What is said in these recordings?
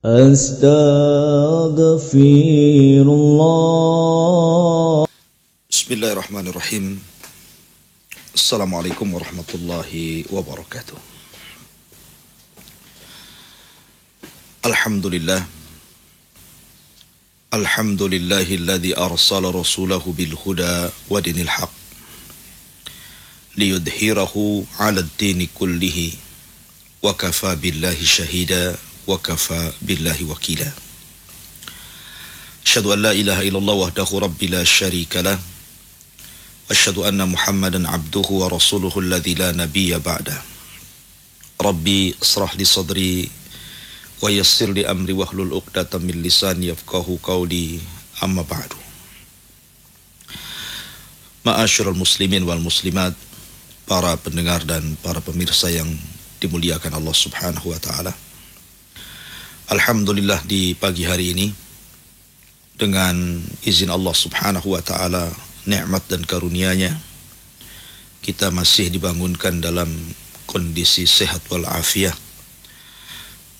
Astaghfirullah. Bismillahirrahmanirrahim. Assalamualaikum warahmatullahi wabarakatuh. Alhamdulillah. Alhamdulillahilladzi arsala rasulahu bil huda wa dinil haq liyudhhirahu 'ala ad-dini kullihi wa kafa billahi shahida wa kafa billahi wakila. Asyhadu an la ilaha illallah wahdahu rabbi la syarika lah. Asyhadu anna Muhammadan abduhu wa rasuluhu alladzi la nabiyya ba'da. Rabbi israh li sadri wa yassir li amri wahlul 'uqdatam min lisani yafqahu qawli, amma ba'du. Ma'asyiral muslimin wal muslimat, para pendengar dan para pemirsa yang dimuliakan Allah Subhanahu wa taala. Alhamdulillah, di pagi hari ini dengan izin Allah Subhanahu wa taala, nikmat dan karunia-Nya, kita masih dibangunkan dalam kondisi sehat wal afiat.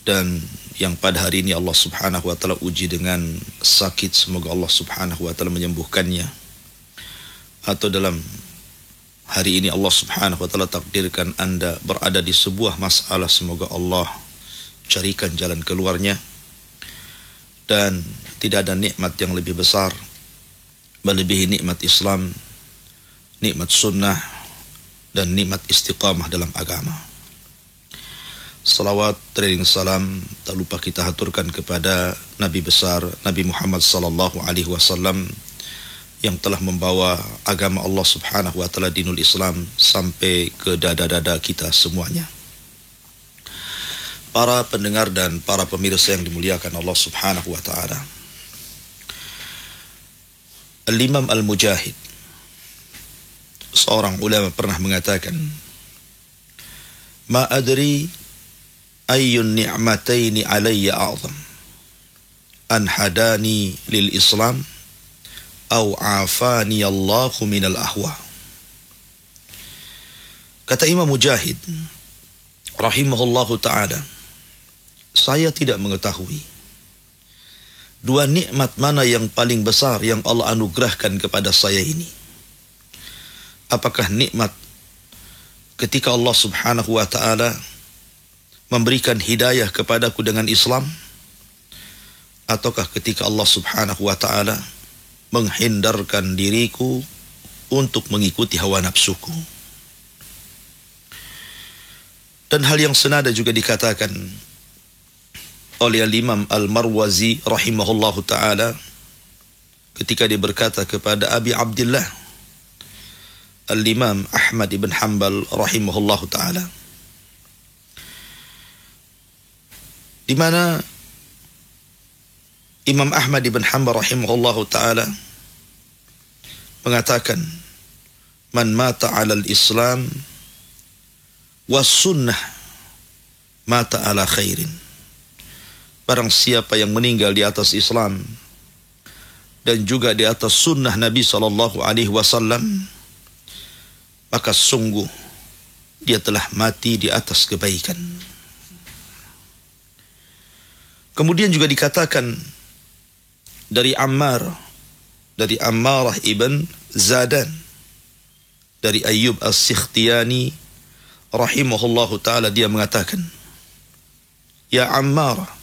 Dan yang pada hari ini Allah Subhanahu wa taala uji dengan sakit, semoga Allah Subhanahu wa taala menyembuhkannya. Atau dalam hari ini Allah Subhanahu wa taala takdirkan Anda berada di sebuah masalah, semoga Allah carikan jalan keluarnya. Dan tidak ada nikmat yang lebih besar melebihi nikmat Islam, nikmat sunnah, dan nikmat istiqamah dalam agama. Salawat, teriring salam tak lupa kita haturkan kepada Nabi besar Nabi Muhammad sallallahu alaihi wasallam yang telah membawa agama Allah Subhanahu wa taala, dinul Islam, sampai ke dada-dada kita semuanya. Para pendengar dan para pemirsa yang dimuliakan Allah Subhanahu wa taala, Al-Imam Al-Mujahid, seorang ulama, pernah mengatakan, "Ma adri ayyun ni'mataini alayya a'zam, an hadani lil Islam au afani Allahu minal ahwa." Kata Imam Mujahid rahimahullahu ta'ala, saya tidak mengetahui dua nikmat mana yang paling besar yang Allah anugerahkan kepada saya ini. Apakah nikmat ketika Allah Subhanahu wa ta'ala memberikan hidayah kepadaku dengan Islam, ataukah ketika Allah Subhanahu wa ta'ala menghindarkan diriku untuk mengikuti hawa nafsuku. Dan hal yang senada juga dikatakan oleh Al-Imam Al-Marwazi rahimahullahu ta'ala ketika dia berkata kepada Abi Abdullah Al-Imam Ahmad ibn Hanbal rahimahullahu ta'ala, di mana Imam Ahmad ibn Hanbal rahimahullahu ta'ala mengatakan, "Man mata 'alal Islam was sunnah mata 'ala khairin." Barang siapa yang meninggal di atas Islam dan juga di atas sunnah Nabi sallallahu alaihi wasallam, maka sungguh dia telah mati di atas kebaikan. Kemudian juga dikatakan dari Ammarah ibn Zadan, dari Ayyub As-Sikhtiyani rahimahullahu ta'ala, dia mengatakan, "Ya Ammar,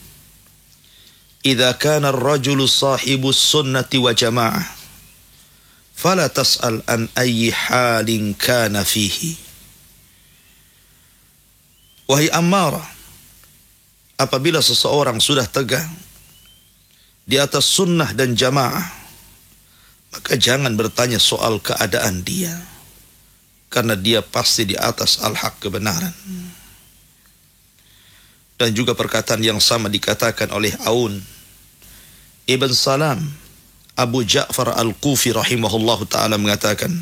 idza kana ar-rajulu sahibus sunnati wa jama'ah, fala tas'al an ayyi halin kana fihi." Wahai Ammarah, apabila seseorang sudah tegak di atas sunnah dan jamaah, maka jangan bertanya soal keadaan dia, karena dia pasti di atas al-haq, kebenaran. Dan juga perkataan yang sama dikatakan oleh Aun Ibn Salam Abu Ja'far Al-Kufi rahimahullahu ta'ala mengatakan,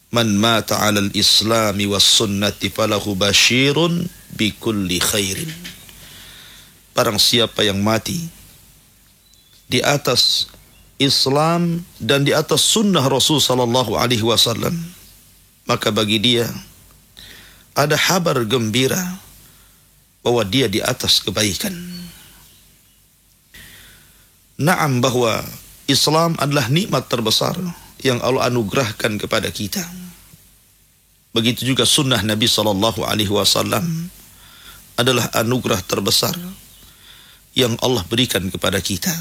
"Man mata 'alal islami was sunnati falahu basyirun bi kulli khairin." Barang siapa yang mati di atas Islam dan di atas sunnah Rasul sallallahu alaihi wasallam, maka bagi dia ada kabar gembira bahwa dia di atas kebaikan. Naam, bahwa Islam adalah nikmat terbesar yang Allah anugerahkan kepada kita. Begitu juga sunnah Nabi SAW adalah anugerah terbesar yang Allah berikan kepada kita.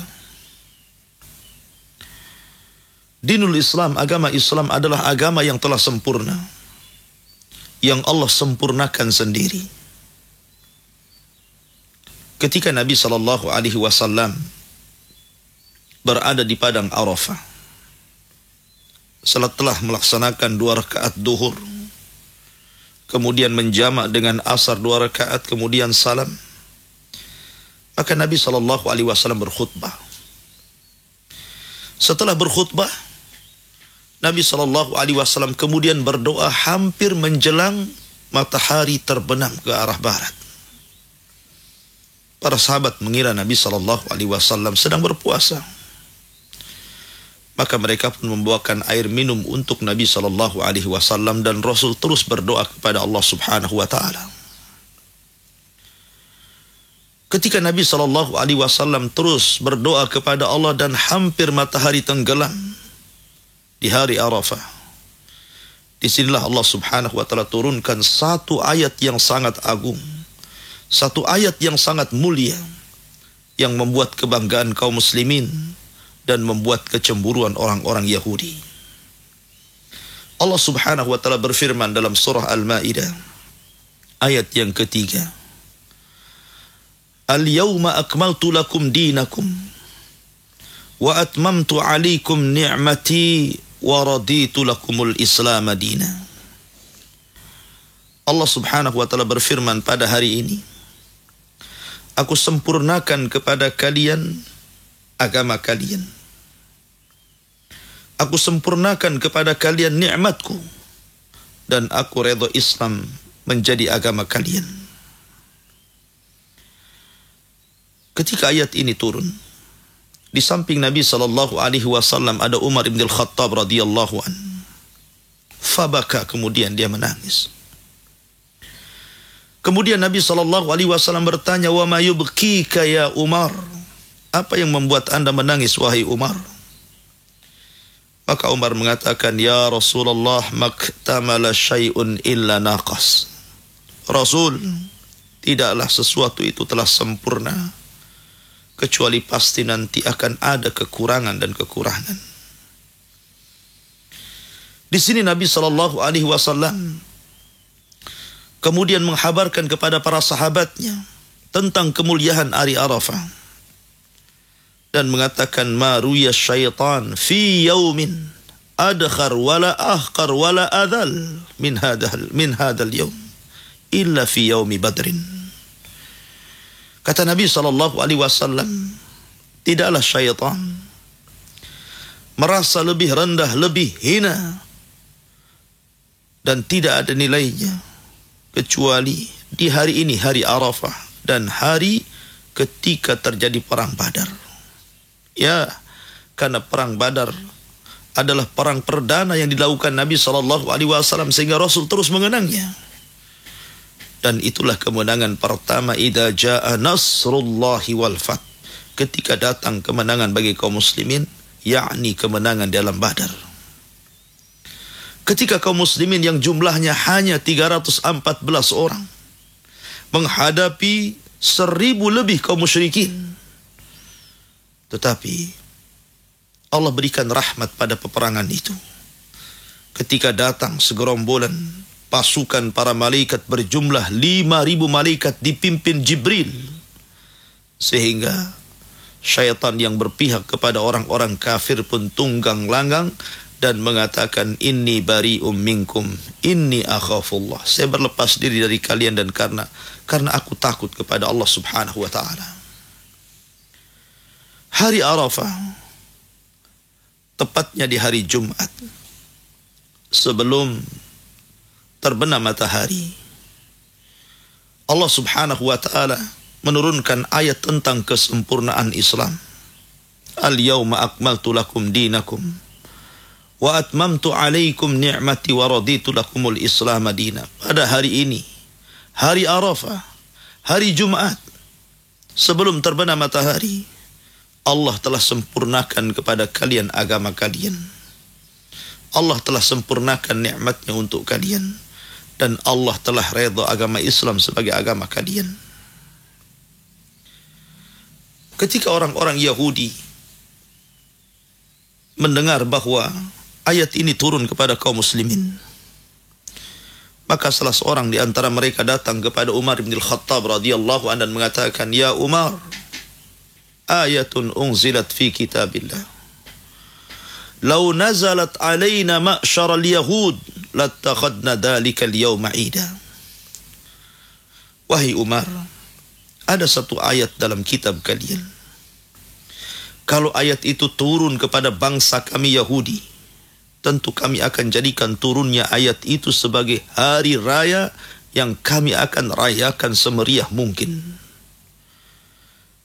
Dinul Islam, agama Islam adalah agama yang telah sempurna, yang Allah sempurnakan sendiri. Ketika Nabi SAW berada di padang Arafah, setelah melaksanakan 2 rakaat duhur, kemudian menjamak dengan asar 2 rakaat, kemudian salam, maka Nabi SAW berkhutbah. Setelah berkhutbah, Nabi SAW kemudian berdoa hampir menjelang matahari terbenam ke arah barat. Para sahabat mengira Nabi SAW sedang berpuasa. Maka mereka pun membawakan air minum untuk Nabi SAW, dan Rasul terus berdoa kepada Allah Subhanahu wa Ta'ala. Ketika Nabi SAW terus berdoa kepada Allah dan hampir matahari tenggelam di hari Arafah, disinilah Allah Subhanahu wa Ta'ala turunkan satu ayat yang sangat agung, satu ayat yang sangat mulia, yang membuat kebanggaan kaum muslimin dan membuat kecemburuan orang-orang Yahudi. Allah Subhanahu wa Ta'ala berfirman dalam surah Al-Maidah ayat yang ketiga, Al-yawma akmaltu lakum dinakum wa atmamtu alaikum ni'mati wa raditu lakumul Islam dina. Allah Subhanahu wa Ta'ala berfirman, pada hari ini aku sempurnakan kepada kalian agama kalian. Aku sempurnakan kepada kalian nikmatku, dan aku redha Islam menjadi agama kalian. Ketika ayat ini turun, di samping Nabi SAW ada Umar bin Al-Khattab radhiyallahu an. Fabaka, kemudian dia menangis. Kemudian Nabi SAW bertanya, wa ma yubkika ya Umar? Apa yang membuat anda menangis wahai Umar? Maka Umar mengatakan, ya Rasulullah, maktamala syai'un illa naqas. Rasul, tidaklah sesuatu itu telah sempurna, kecuali pasti nanti akan ada kekurangan dan kekurangan. Di sini Nabi SAW kemudian menghabarkan kepada para sahabatnya tentang kemuliaan hari Arafah dan mengatakan, ma ruya syaitan fi yaumin adkhar wala ahqar wala adhal min hadal yaum illa fi yaumi badrin. Kata Nabi SAW, tidaklah syaitan merasa lebih rendah, lebih hina, dan tidak ada nilainya kecuali di hari ini, hari Arafah, dan hari ketika terjadi perang Badar. Ya, karena perang Badar adalah perang perdana yang dilakukan Nabi SAW, sehingga Rasul terus mengenangnya. Dan itulah kemenangan pertama, idza jaa nasrullahi wal fath, ketika datang kemenangan bagi kaum muslimin, yakni kemenangan dalam Badar. Ketika kaum muslimin yang jumlahnya hanya 314 orang menghadapi 1000 lebih kaum musyrikin, tetapi Allah berikan rahmat pada peperangan itu. Ketika datang segerombolan pasukan para malaikat berjumlah 5.000 malaikat dipimpin Jibril, sehingga syaitan yang berpihak kepada orang-orang kafir pun tunggang langgang dan mengatakan, inni bari'um minkum inni akhafullah, saya berlepas diri dari kalian dan karena aku takut kepada Allah Subhanahu wa Ta'ala. Hari Arafah, tepatnya di hari Jumat sebelum terbenam matahari, Allah Subhanahu wa Ta'ala menurunkan ayat tentang kesempurnaan Islam. Al-yawma akmaltu lakum dinakum wa atmamtu alaikum ni'mati wa raditu lakumul Islam dina. Pada hari ini, hari Arafah, hari Jumat sebelum terbenam matahari, Allah telah sempurnakan kepada kalian agama kalian. Allah telah sempurnakan nikmatnya untuk kalian. Dan Allah telah redha agama Islam sebagai agama kalian. Ketika orang-orang Yahudi mendengar bahwa ayat ini turun kepada kaum muslimin, maka salah seorang di antara mereka datang kepada Umar bin Al-Khattab radhiyallahu anhu dan mengatakan, "Ya Umar, ayatun unzilat fi kitabillah. Law nazalat alaina ma'syaral yahud lattakhadna dhalika al-yawma 'ida." Wahai Umar, ada satu ayat dalam kitab kalian. Kalau ayat itu turun kepada bangsa kami Yahudi, tentu kami akan jadikan turunnya ayat itu sebagai hari raya yang kami akan rayakan semeriah mungkin.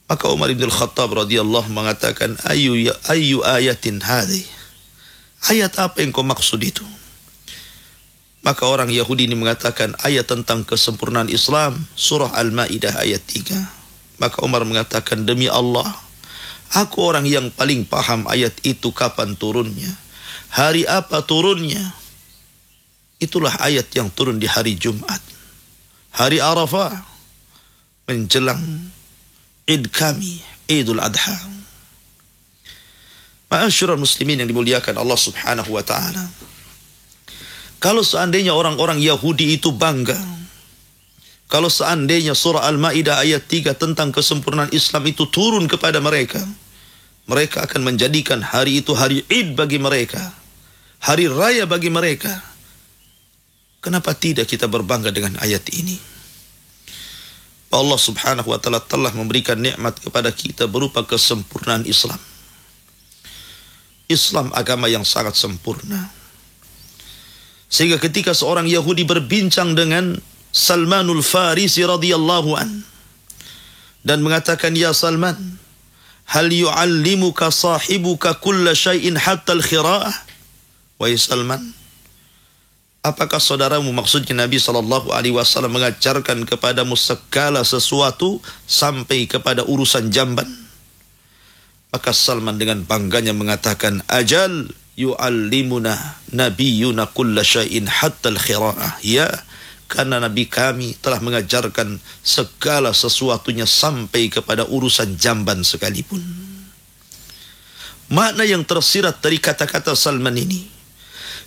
Maka Umar bin Al-Khattab radhiyallahu mengatakan, ayu ayatin hadhi? Ayat apa yang kau maksud itu? Maka orang Yahudi ini mengatakan ayat tentang kesempurnaan Islam, surah Al-Maidah ayat 3. Maka Umar mengatakan, demi Allah, aku orang yang paling paham ayat itu kapan turunnya, hari apa turunnya. Itulah ayat yang turun di hari Jumat, hari Arafah, menjelang Id kami, Idul Adha. Ma'asyiral muslimin yang dimuliakan Allah Subhanahu wa taala. Kalau seandainya orang-orang Yahudi itu bangga, kalau seandainya surah Al-Maidah ayat 3 tentang kesempurnaan Islam itu turun kepada mereka, mereka akan menjadikan hari itu hari Id bagi mereka, hari raya bagi mereka. Kenapa tidak kita berbangga dengan ayat ini? Allah Subhanahu wa taala telah memberikan nikmat kepada kita berupa kesempurnaan Islam. Islam agama yang sangat sempurna. Sehingga ketika seorang Yahudi berbincang dengan Salmanul Farisi radhiyallahu an dan mengatakan, ya Salman, hal yu'allimuka sahibuka kulla syai'in hatta al-khira'ah? Wahai Salman, apakah saudaramu, maksudnya Nabi SAW, mengajarkan kepadamu segala sesuatu sampai kepada urusan jamban? Maka Salman dengan bangganya mengatakan, ajal yu'allimuna nabiyuna kulla syai'in hatta al-khira'ah. Ya, karena Nabi kami telah mengajarkan segala sesuatunya sampai kepada urusan jamban sekalipun. Makna yang tersirat dari kata-kata Salman ini,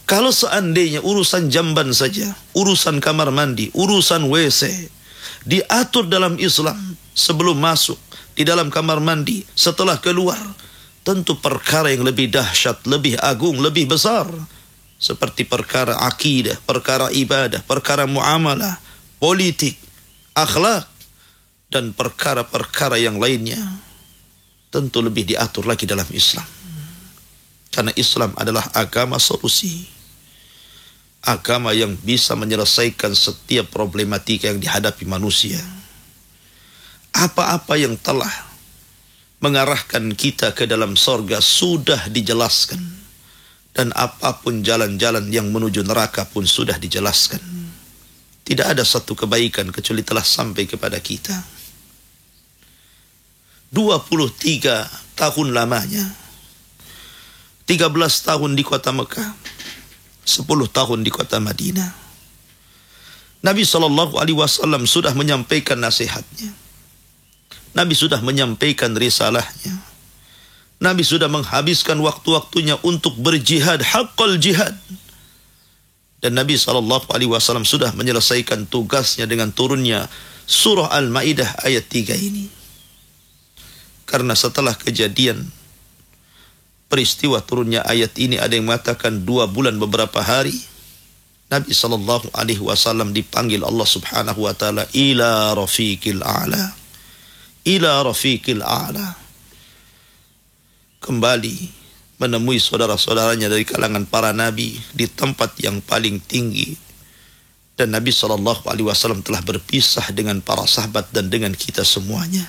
kalau seandainya urusan jamban saja, urusan kamar mandi, urusan WC, diatur dalam Islam sebelum masuk di dalam kamar mandi, setelah keluar, tentu perkara yang lebih dahsyat, lebih agung, lebih besar, seperti perkara akidah, perkara ibadah, perkara muamalah, politik, akhlak, dan perkara-perkara yang lainnya, tentu lebih diatur lagi dalam Islam. Karena Islam adalah agama solusi, agama yang bisa menyelesaikan setiap problematika yang dihadapi manusia. Apa-apa yang telah mengarahkan kita ke dalam sorga sudah dijelaskan, dan apapun jalan-jalan yang menuju neraka pun sudah dijelaskan. Tidak ada satu kebaikan kecuali telah sampai kepada kita. 23 tahun lamanya, 13 tahun di kota Mekah, 10 tahun di kota Madinah, Nabi SAW sudah menyampaikan nasihatnya. Nabi sudah menyampaikan risalahnya. Nabi sudah menghabiskan waktu-waktunya untuk berjihad, haqqal jihad. Dan Nabi SAW sudah menyelesaikan tugasnya dengan turunnya surah Al-Maidah ayat 3 ini. Karena setelah kejadian peristiwa turunnya ayat ini, ada yang mengatakan 2 bulan beberapa hari, Nabi SAW dipanggil Allah Subhanahu wa taala ila rafiqil a'la. Ila rafiqil a'la, kembali menemui saudara-saudaranya dari kalangan para nabi di tempat yang paling tinggi. Dan Nabi SAW telah berpisah dengan para sahabat dan dengan kita semuanya.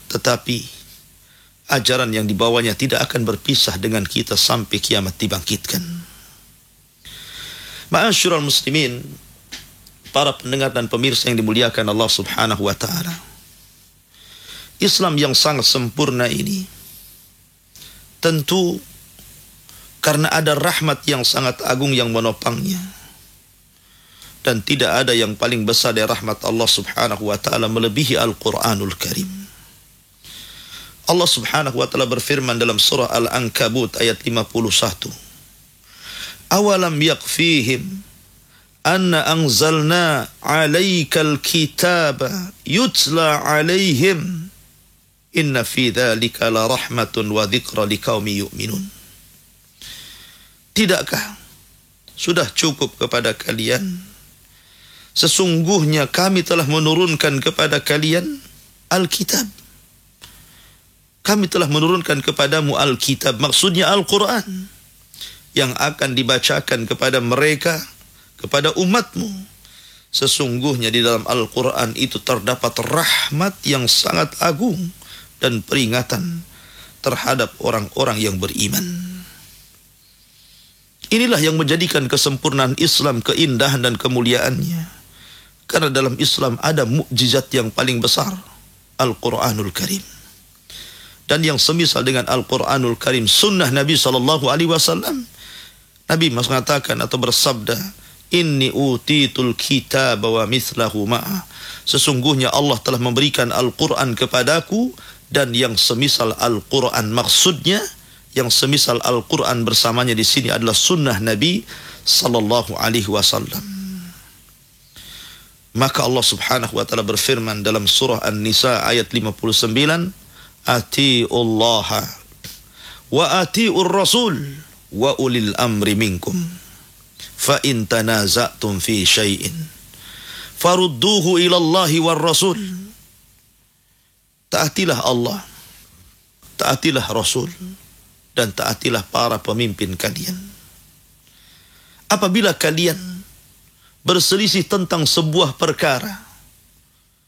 Tetapi ajaran yang dibawanya tidak akan berpisah dengan kita sampai kiamat dibangkitkan. Ma'asyiral muslimin, para pendengar dan pemirsa yang dimuliakan Allah Subhanahu wa taala, Islam yang sangat sempurna ini tentu karena ada rahmat yang sangat agung yang menopangnya. Dan tidak ada yang paling besar dari rahmat Allah subhanahu wa ta'ala melebihi Al-Quranul Karim. Allah subhanahu wa ta'ala berfirman dalam surah Al-Ankabut ayat 51. Awalam yakfihim anna anzalna alaikal kitaba yutla alaihim inna fi dhalika la rahmatun wa dhikra liqaumi yu'minun. Tidakkah sudah cukup kepada kalian? Sesungguhnya kami telah menurunkan kepada kalian Alkitab. Kami telah menurunkan kepadamu Alkitab, maksudnya Al-Quran, yang akan dibacakan kepada mereka, kepada umatmu. Sesungguhnya di dalam Al-Quran itu terdapat rahmat yang sangat agung dan peringatan terhadap orang-orang yang beriman. Inilah yang menjadikan kesempurnaan Islam, keindahan dan kemuliaannya. Karena dalam Islam ada mukjizat yang paling besar, Al-Quranul Karim. Dan yang semisal dengan Al-Quranul Karim, sunnah Nabi SAW. Nabi mengatakan atau bersabda, Inni utitul kitab wa mithlahu ma'a. Sesungguhnya Allah telah memberikan Al-Quran kepadaku dan yang semisal Al-Quran. Maksudnya yang semisal Al-Quran bersamanya di sini adalah sunnah Nabi SAW. Maka Allah subhanahu wa ta'ala berfirman dalam surah An-Nisa ayat 59, Ati'ullaha wa ati'ur rasul wa ulil amri minkum. Fa in tanaza'tum fi syai'in farudduhu ilallahi war rasul. Taatilah Allah, taatilah Rasul, dan taatilah para pemimpin kalian. Apabila kalian berselisih tentang sebuah perkara,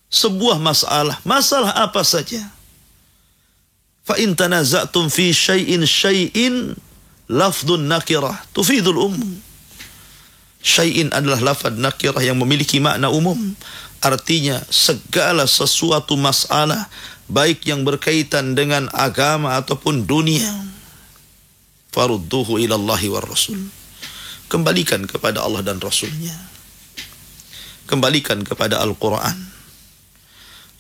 sebuah masalah apa saja. Fa in tanaza'tum fi syai'in lafdun nakirah tufidul umum. Syai'in adalah lafad nakirah yang memiliki makna umum. Artinya segala sesuatu masalah, baik yang berkaitan dengan agama ataupun dunia. Farudduhu ilallahi war rasul. Kembalikan kepada Allah dan Rasulnya. Kembalikan kepada Al-Quran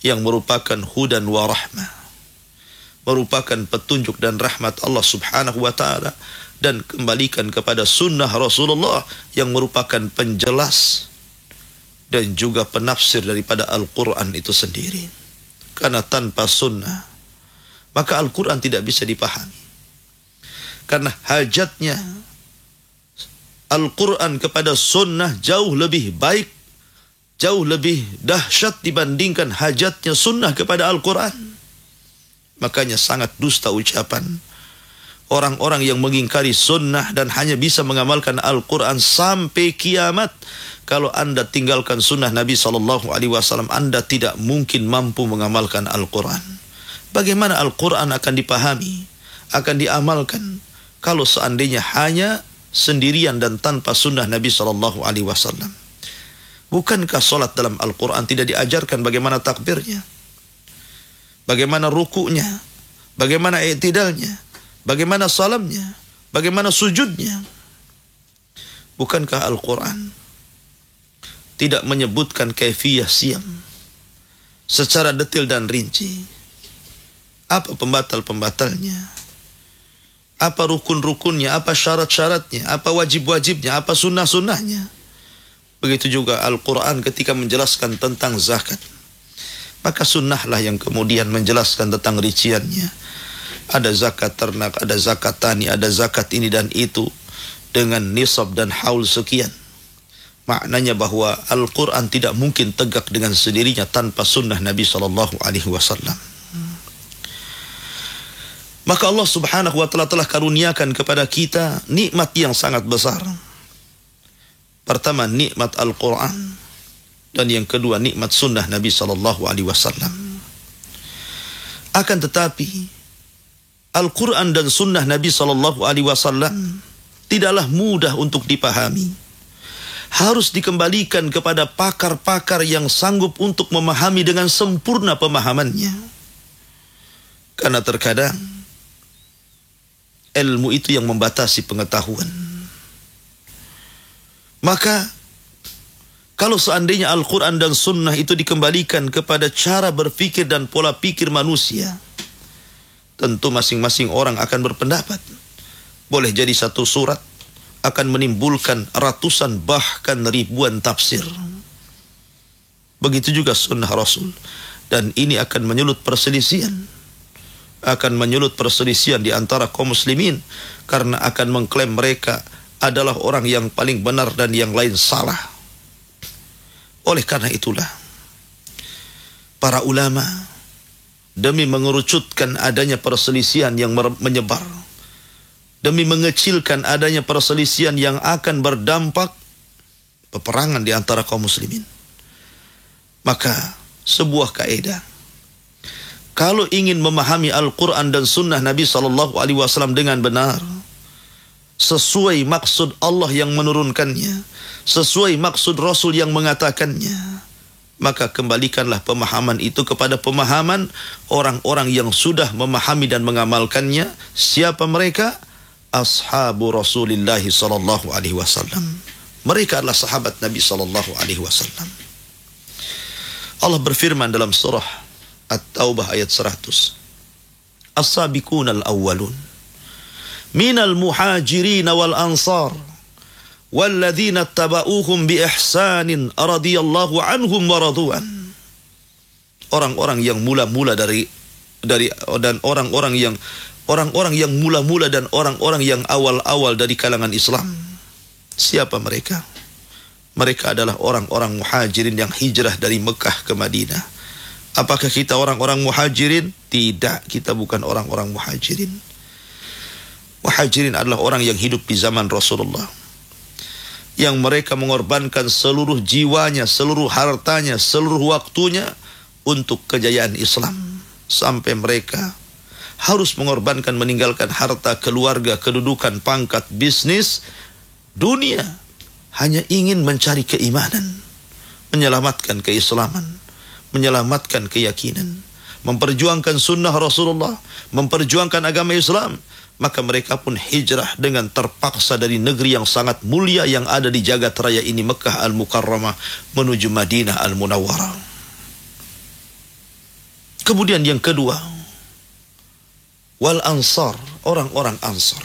yang merupakan hudan wa rahmah, merupakan petunjuk dan rahmat Allah subhanahu wa ta'ala, dan kembalikan kepada sunnah Rasulullah yang merupakan penjelas dan juga penafsir daripada Al-Quran itu sendiri. Karena tanpa sunnah maka Al-Quran tidak bisa dipahami. Karena hajatnya Al-Quran kepada sunnah jauh lebih baik, jauh lebih dahsyat dibandingkan hajatnya sunnah kepada Al-Quran. Makanya sangat dusta ucapan orang-orang yang mengingkari sunnah dan hanya bisa mengamalkan Al-Quran sampai kiamat. Kalau anda tinggalkan sunnah Nabi SAW, anda tidak mungkin mampu mengamalkan Al-Quran. Bagaimana Al-Quran akan dipahami, akan diamalkan, kalau seandainya hanya sendirian dan tanpa sunnah Nabi SAW? Bukankah solat dalam Al-Quran tidak diajarkan bagaimana takbirnya, bagaimana ruku'nya, bagaimana i'tidalnya, bagaimana salamnya, bagaimana sujudnya? Bukankah Al-Quran tidak menyebutkan kaifiyah siyam secara detail dan rinci? Apa pembatal-pembatalnya, apa rukun-rukunnya, apa syarat-syaratnya, apa wajib-wajibnya, apa sunnah-sunnahnya? Begitu juga Al-Quran ketika menjelaskan tentang zakat, maka sunnahlah yang kemudian menjelaskan tentang rinciannya. Ada zakat ternak, ada zakat tani, ada zakat ini dan itu dengan nisab dan haul sekian. Maknanya bahwa Al-Quran tidak mungkin tegak dengan sendirinya tanpa sunnah Nabi SAW. Maka Allah subhanahu wa ta'ala telah karuniakan kepada kita nikmat yang sangat besar. Pertama, nikmat Al-Quran, dan yang kedua nikmat sunnah Nabi SAW. Akan tetapi Al-Quran dan sunnah Nabi SAW tidaklah mudah untuk dipahami. Harus dikembalikan kepada pakar-pakar yang sanggup untuk memahami dengan sempurna pemahamannya. Karena terkadang ilmu itu yang membatasi pengetahuan. Maka kalau seandainya Al-Quran dan Sunnah itu dikembalikan kepada cara berpikir dan pola pikir manusia, tentu masing-masing orang akan berpendapat. Boleh jadi satu surat akan menimbulkan ratusan bahkan ribuan tafsir. Begitu juga Sunnah Rasul. Dan ini akan menyulut perselisihan. Akan menyulut perselisihan di antara kaum muslimin. Karena akan mengklaim mereka adalah orang yang paling benar dan yang lain salah. Oleh karena itulah, para ulama demi mengerucutkan adanya perselisihan yang menyebar, demi mengecilkan adanya perselisihan yang akan berdampak peperangan di antara kaum muslimin, maka sebuah kaidah, kalau ingin memahami Al-Quran dan Sunnah Nabi SAW dengan benar, sesuai maksud Allah yang menurunkannya, sesuai maksud Rasul yang mengatakannya, maka kembalikanlah pemahaman itu kepada pemahaman orang-orang yang sudah memahami dan mengamalkannya. Siapa mereka? Ashabu Rasulillah sallallahu alaihi wasallam. Mereka adalah sahabat Nabi sallallahu alaihi wasallam. Allah berfirman dalam surah At-Taubah ayat 100. As-sabiqunal awwalun minal muhajirin wal ansar walladzina tabauhum bi ihsanin radhiyallahu anhum wa radu'an. Orang-orang yang mula-mula dari dan orang-orang yang mula-mula dan orang-orang yang awal-awal dari kalangan Islam. Siapa mereka? Mereka adalah orang-orang muhajirin yang hijrah dari Mekah ke Madinah. Apakah kita orang-orang muhajirin? Tidak, kita bukan orang-orang muhajirin. Muhajirin adalah orang yang hidup di zaman Rasulullah, yang mereka mengorbankan seluruh jiwanya, seluruh hartanya, seluruh waktunya untuk kejayaan Islam. Sampai mereka harus mengorbankan, meninggalkan harta, keluarga, kedudukan, pangkat, bisnis, dunia, hanya ingin mencari keimanan, menyelamatkan keislaman, menyelamatkan keyakinan, memperjuangkan sunnah Rasulullah, memperjuangkan agama Islam. Maka mereka pun hijrah dengan terpaksa dari negeri yang sangat mulia yang ada di jagat raya ini, Mekah Al-Mukarramah, menuju Madinah Al-Munawwarah. Kemudian yang kedua, wal ansar, orang-orang ansar.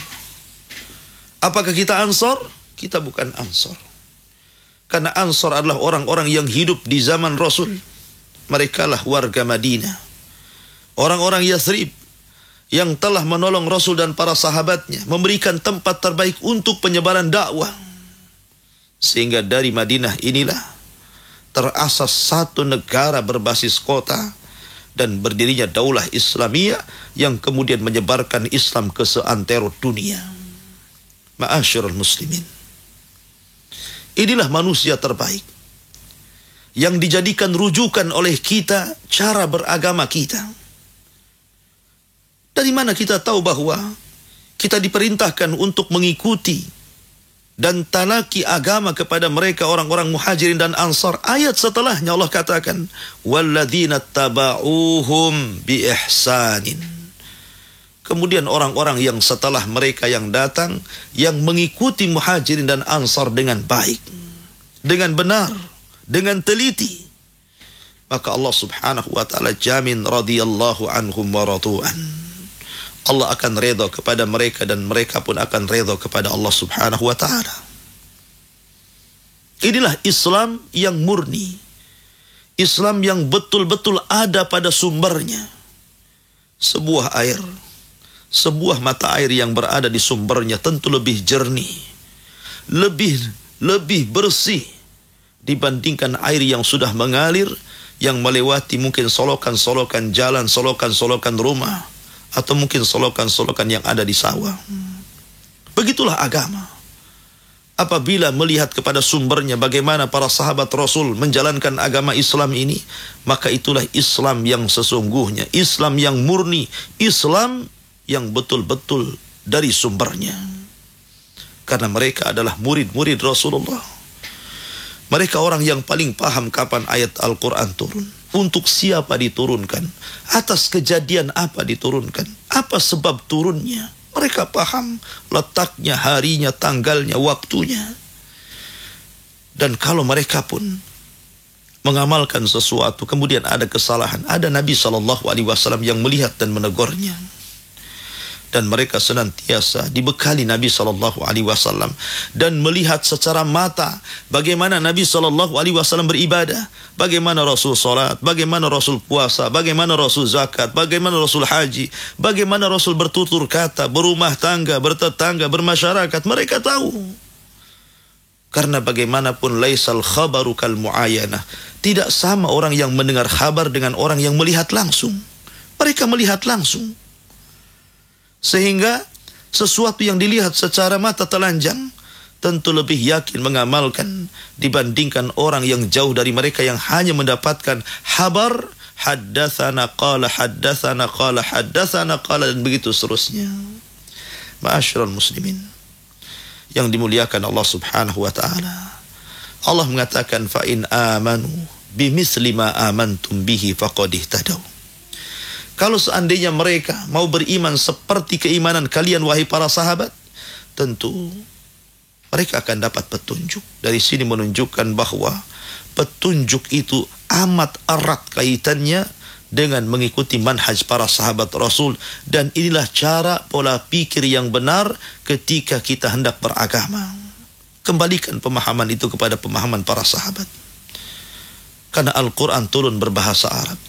Apakah kita ansar? Kita bukan ansar. Karena ansar adalah orang-orang yang hidup di zaman Rasul. Mereka lah warga Madinah, orang-orang Yathrib, yang telah menolong Rasul dan para sahabatnya, memberikan tempat terbaik untuk penyebaran dakwah. Sehingga dari Madinah inilah terasas satu negara berbasis kota dan berdirinya daulah Islamiyah yang kemudian menyebarkan Islam ke seantero dunia. Ma'asyiral muslimin, inilah manusia terbaik yang dijadikan rujukan oleh kita cara beragama kita. Dari mana kita tahu bahwa kita diperintahkan untuk mengikuti dan talaki agama kepada mereka orang-orang muhajirin dan ansar? Ayat setelahnya Allah katakan, walladzina taba'uhum bi ihsanin. Kemudian orang-orang yang setelah mereka yang datang, yang mengikuti muhajirin dan ansar dengan baik, dengan benar, dengan teliti, maka Allah subhanahu wa ta'ala jamin radhiyallahu anhum wa radu'an. Allah akan redha kepada mereka dan mereka pun akan redha kepada Allah subhanahu wa ta'ala. Inilah Islam yang murni, Islam yang betul-betul ada pada sumbernya. Sebuah air, sebuah mata air yang berada di sumbernya tentu lebih jernih, lebih bersih dibandingkan air yang sudah mengalir, yang melewati mungkin solokan-solokan jalan, solokan-solokan rumah, atau mungkin solokan-solokan yang ada di sawah. Begitulah agama. Apabila melihat kepada sumbernya bagaimana para sahabat Rasul menjalankan agama Islam ini, maka itulah Islam yang sesungguhnya, Islam yang murni, Islam yang betul-betul dari sumbernya. Karena mereka adalah murid-murid Rasulullah. Mereka orang yang paling paham kapan ayat Al-Quran turun, Untuk siapa diturunkan? Atas kejadian apa diturunkan? Apa sebab turunnya? Mereka paham letaknya, harinya, tanggalnya, waktunya. Dan kalau mereka pun mengamalkan sesuatu, kemudian ada kesalahan, ada Nabi SAW yang melihat dan menegurnya. Dan mereka senantiasa dibekali Nabi SAW dan melihat secara mata bagaimana Nabi SAW beribadah, bagaimana Rasul salat, bagaimana Rasul puasa, bagaimana Rasul zakat, bagaimana Rasul haji, bagaimana Rasul bertutur kata, berumah tangga, bertetangga, bermasyarakat. Mereka tahu. Karena bagaimanapun laisal khabaru kal mu'ayanah. Tidak sama orang yang mendengar kabar dengan orang yang melihat langsung. Mereka melihat langsung. Sehingga sesuatu yang dilihat secara mata telanjang tentu lebih yakin mengamalkan dibandingkan orang yang jauh dari mereka yang hanya mendapatkan kabar haddatsana qala haddatsana qala haddatsana qala dan begitu seterusnya. Ma'asyiral muslimin yang dimuliakan Allah Subhanahu wa taala. Allah mengatakan fa in amanu bimithli ma amantum bihi faqad ihtadaw. Kalau seandainya mereka mau beriman seperti keimanan kalian wahai para sahabat, tentu mereka akan dapat petunjuk. Dari sini menunjukkan bahwa petunjuk itu amat erat kaitannya dengan mengikuti manhaj para sahabat Rasul. Dan inilah cara pola pikir yang benar ketika kita hendak beragama. Kembalikan pemahaman itu kepada pemahaman para sahabat. Karena Al-Quran turun berbahasa Arab.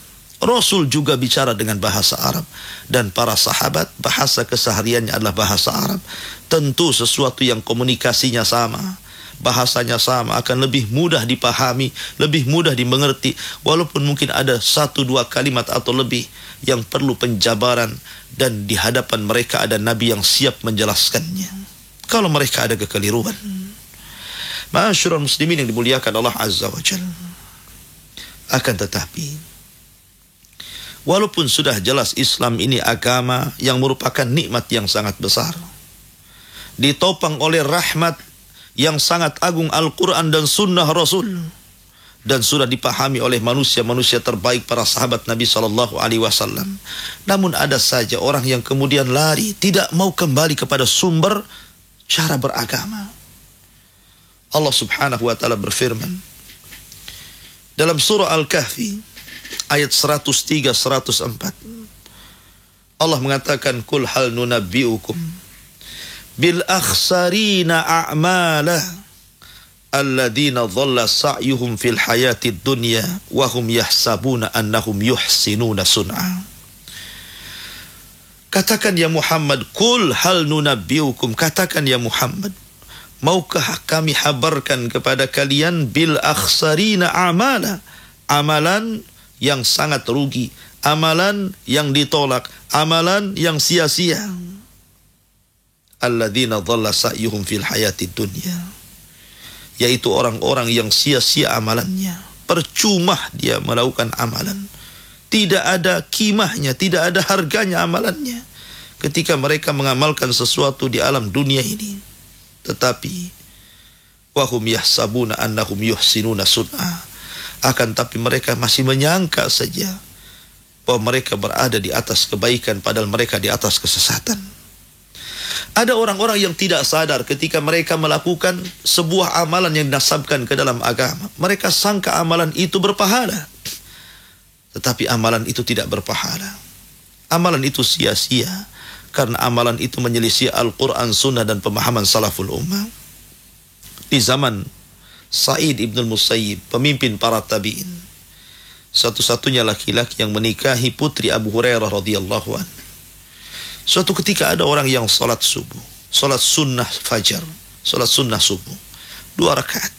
Rasul juga bicara dengan bahasa Arab. Dan para sahabat bahasa kesehariannya adalah bahasa Arab. Tentu sesuatu yang komunikasinya sama, bahasanya sama, akan lebih mudah dipahami, lebih mudah dimengerti. Walaupun mungkin ada 1-2 kalimat atau lebih yang perlu penjabaran. Dan di hadapan mereka ada Nabi yang siap menjelaskannya. Kalau mereka ada kekeliruan. Ma'asyiral muslimin yang dimuliakan Allah Azza wa Jalla. Akan tetapi walaupun sudah jelas Islam ini agama yang merupakan nikmat yang sangat besar, ditopang oleh rahmat yang sangat agung Al-Quran dan Sunnah Rasul, dan sudah dipahami oleh manusia-manusia terbaik para sahabat Nabi SAW. Namun ada saja orang yang kemudian lari, tidak mau kembali kepada sumber cara beragama. Allah Subhanahu wa ta'ala berfirman dalam surah Al-Kahfi ayat 103-104. Allah mengatakan, Kul hal nunabbi'ukum bil akhsarina a'mala alladhina dhalla sa'yuhum fil hayatid dunya wa hum yahsabuna annahum yuhsinuna sun'a. Katakan ya Muhammad, Kul hal nunabbi'ukum, katakan ya Muhammad, maukah kami habarkan kepada kalian bil akhsarina a'mala, amalan yang sangat rugi, amalan yang ditolak, amalan yang sia-sia. Alladzina dhalla sa'yuhum fil hayatid dunya, yaitu orang-orang yang sia-sia amalannya, percuma dia melakukan amalan, tidak ada kimahnya, tidak ada harganya amalannya ketika mereka mengamalkan sesuatu di alam dunia ini. Tetapi wahum yahsabuna annahum yuhsinuna sun'a, akan tapi mereka masih menyangka saja bahwa mereka berada di atas kebaikan padahal mereka di atas kesesatan. Ada orang-orang yang tidak sadar ketika mereka melakukan sebuah amalan yang dinasabkan ke dalam agama. Mereka sangka amalan itu berpahala, tetapi amalan itu tidak berpahala. Amalan itu sia-sia karena amalan itu menyelisih Al-Quran, Sunnah dan pemahaman salaful ummah. Di zaman Sa'id ibn al-Musayyib, pemimpin para tabi'in, satu-satunya laki-laki yang menikahi putri Abu Hurairah radhiyallahu anhu. Suatu ketika ada orang yang salat subuh, salat sunnah fajar, salat sunnah subuh, 2 rakaat.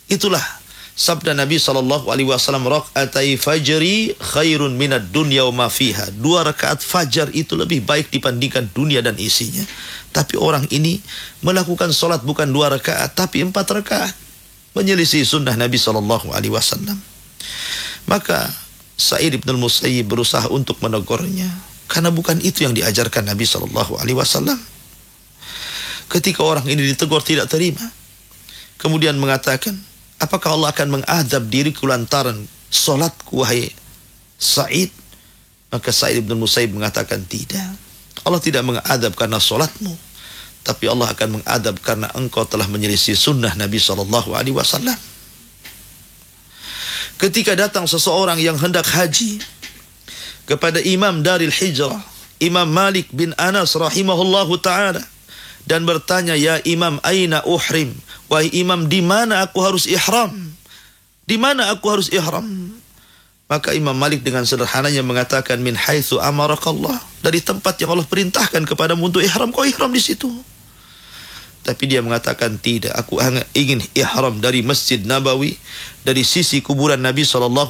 Itulah sabda Nabi SAW, rakaatai fajri khairun minad dunya wa ma fiha. 2 rakaat fajar itu lebih baik dibandingkan dunia dan isinya. Tapi orang ini melakukan salat bukan 2 rakaat, tapi 4 rakaat. Menyelisih sunnah Nabi SAW. Maka Sa'id ibn al-Musayyib berusaha untuk menegurnya, karena bukan itu yang diajarkan Nabi SAW. Ketika orang ini ditegur tidak terima, kemudian mengatakan, apakah Allah akan mengadab diriku lantaran solatku wahai Sa'id? Maka Sa'id bin Musayyib mengatakan, tidak. Allah tidak mengadab karena solatmu, tapi Allah akan mengadab karena engkau telah menyelisih sunnah Nabi SAW. Ketika datang seseorang yang hendak haji kepada Imam Daril Hijrah, Imam Malik bin Anas rahimahullahu ta'ala, dan bertanya, ya Imam, aina uhrim? Wahai Imam, di mana aku harus ihram? Di mana aku harus ihram? Maka Imam Malik dengan sederhananya mengatakan, min haitsu amarakallah, dari tempat yang Allah perintahkan kepadamu untuk ihram, kau ihram di situ. Tapi dia mengatakan, tidak, aku ingin ihram dari Masjid Nabawi, dari sisi kuburan Nabi SAW.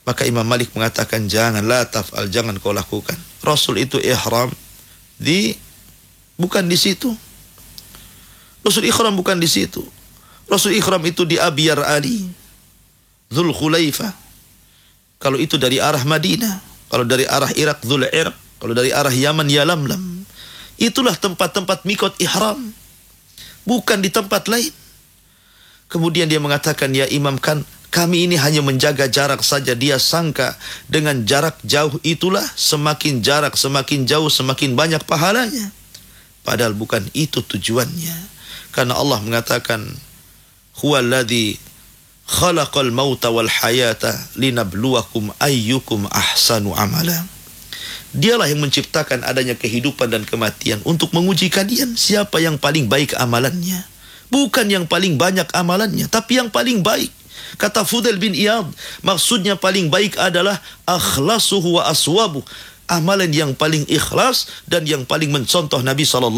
Maka Imam Malik mengatakan, jangan, la taf'al, jangan kau lakukan. Rasul itu ihram bukan di situ. Rasul ihram bukan di situ. Rasul ihram itu di Abyar Ali, Dzul Khulaifah. Kalau itu dari arah Madinah, kalau dari arah Irak, Dzul Irq, kalau dari arah Yaman, Yalamlam. Itulah tempat-tempat mikot ihram, bukan di tempat lain. Kemudian dia mengatakan, ya Imam, kan kami ini hanya menjaga jarak saja. Dia sangka dengan jarak jauh itulah, semakin jarak, semakin jauh, semakin banyak pahalanya. Padahal bukan itu tujuannya. Karena Allah mengatakan, huwallazi khalaqal mauta wal hayata linabluwakum ayyukum ahsanu amala. Dialah yang menciptakan adanya kehidupan dan kematian untuk menguji kalian siapa yang paling baik amalannya. Bukan yang paling banyak amalannya, tapi yang paling baik. Kata Fudail bin Iyad, maksudnya paling baik adalah akhlasuhu wa aswabuh, amalan yang paling ikhlas dan yang paling mencontoh Nabi SAW.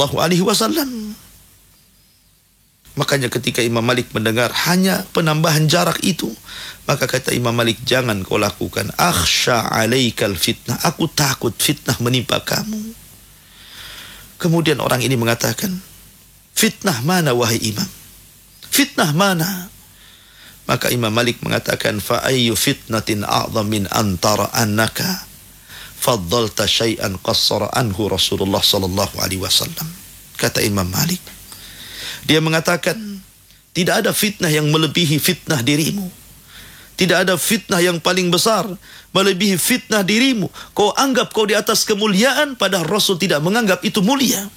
Makanya ketika Imam Malik mendengar hanya penambahan jarak itu, maka kata Imam Malik, jangan kau lakukan. Akhsha alaikal fitnah, aku takut fitnah menimpa kamu. Kemudian orang ini mengatakan, fitnah mana wahai Imam? Fitnah mana? Maka Imam Malik mengatakan, fa ayyu fitnatin a'zam min antara annaka faddalta syai'an qassara anhu Rasulullah sallallahu alaihi wasallam. Kata Imam Malik, dia mengatakan, tidak ada fitnah yang melebihi fitnah dirimu. Tidak ada fitnah yang paling besar melebihi fitnah dirimu. Kau anggap kau di atas kemuliaan, padahal Rasul tidak menganggap itu mulia.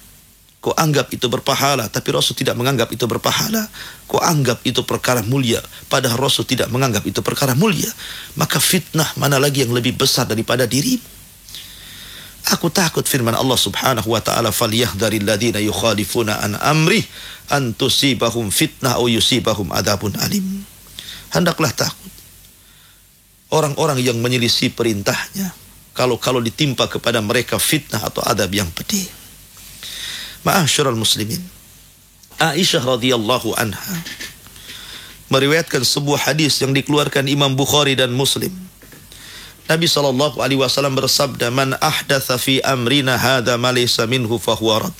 Kau anggap itu berpahala, tapi Rasul tidak menganggap itu berpahala. Kau anggap itu perkara mulia, padahal Rasul tidak menganggap itu perkara mulia. Maka fitnah mana lagi yang lebih besar daripada dirimu? Aku takut firman Allah subhanahu wa ta'ala, falyahdharil ladzina yukhalifuna an amrih an tusibahum fitnah aw yusibahum adzabun alim. Hendaklah takut orang-orang yang menyelisih perintahnya, kalau ditimpa kepada mereka fitnah atau adab yang pedih. Ma'asyiral muslimin, Aisyah radhiyallahu anha meriwayatkan sebuah hadis yang dikeluarkan Imam Bukhari dan Muslim. Nabi SAW bersabda, man ahdatha fi amrina hadha ma laysa minhu fahuwa rad.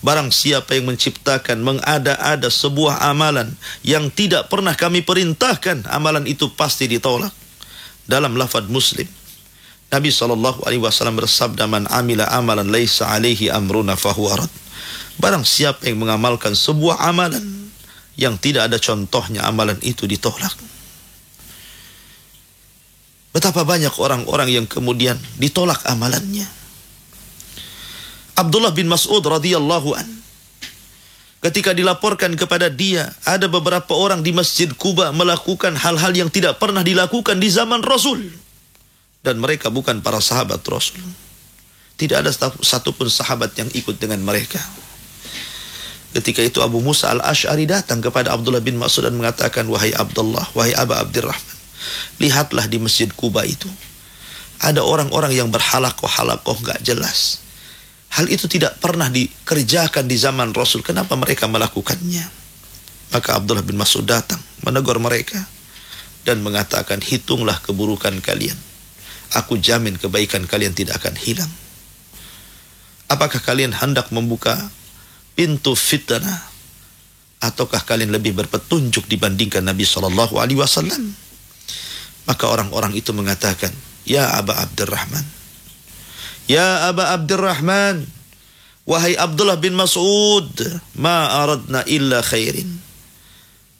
Barang siapa yang menciptakan, mengada-ada sebuah amalan yang tidak pernah kami perintahkan, amalan itu pasti ditolak. Dalam lafaz Muslim, Nabi SAW bersabda, man amila amalan laysa alaihi amruna fahuwa rad. Barang siapa yang mengamalkan sebuah amalan yang tidak ada contohnya, amalan itu ditolak. Betapa banyak orang-orang yang kemudian ditolak amalannya. Abdullah bin Mas'ud radhiyallahu an, ketika dilaporkan kepada dia, ada beberapa orang di Masjid Quba melakukan hal-hal yang tidak pernah dilakukan di zaman Rasul. Dan mereka bukan para sahabat Rasul. Tidak ada satupun sahabat yang ikut dengan mereka. Ketika itu Abu Musa al-Ash'ari datang kepada Abdullah bin Mas'ud dan mengatakan, wahai Abdullah, wahai Aba Abdurrahman, lihatlah di Masjid Quba itu ada orang-orang yang berhalakoh-halakoh gak jelas. Hal itu tidak pernah dikerjakan di zaman Rasul. Kenapa mereka melakukannya? Maka Abdullah bin Mas'ud datang menegur mereka dan mengatakan, hitunglah keburukan kalian, aku jamin kebaikan kalian tidak akan hilang. Apakah kalian hendak membuka pintu fitnah, ataukah kalian lebih berpetunjuk dibandingkan Nabi SAW? Maka orang-orang itu mengatakan, ya Aba Abdurrahman, ya Aba Abdurrahman, wahai Abdullah bin Mas'ud, ma aradna illa khairin,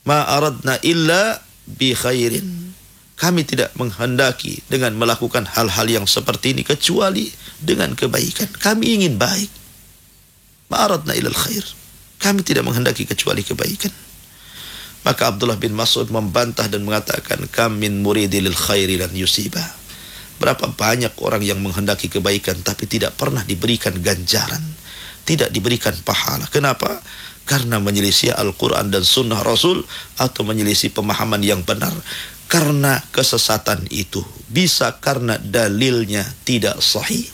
ma aradna illa bi khairin. Kami tidak menghendaki dengan melakukan hal-hal yang seperti ini kecuali dengan kebaikan. Kami ingin baik. Ma'aradna ilal khair. Kami tidak menghendaki kecuali kebaikan. Maka Abdullah bin Mas'ud membantah dan mengatakan, kam min muridi lil khairi lan yusiba. Berapa banyak orang yang menghendaki kebaikan tapi tidak pernah diberikan ganjaran, tidak diberikan pahala. Kenapa? Karena menyelisih Al-Quran dan Sunnah Rasul atau menyelisih pemahaman yang benar. Karena kesesatan itu bisa karena dalilnya tidak sahih,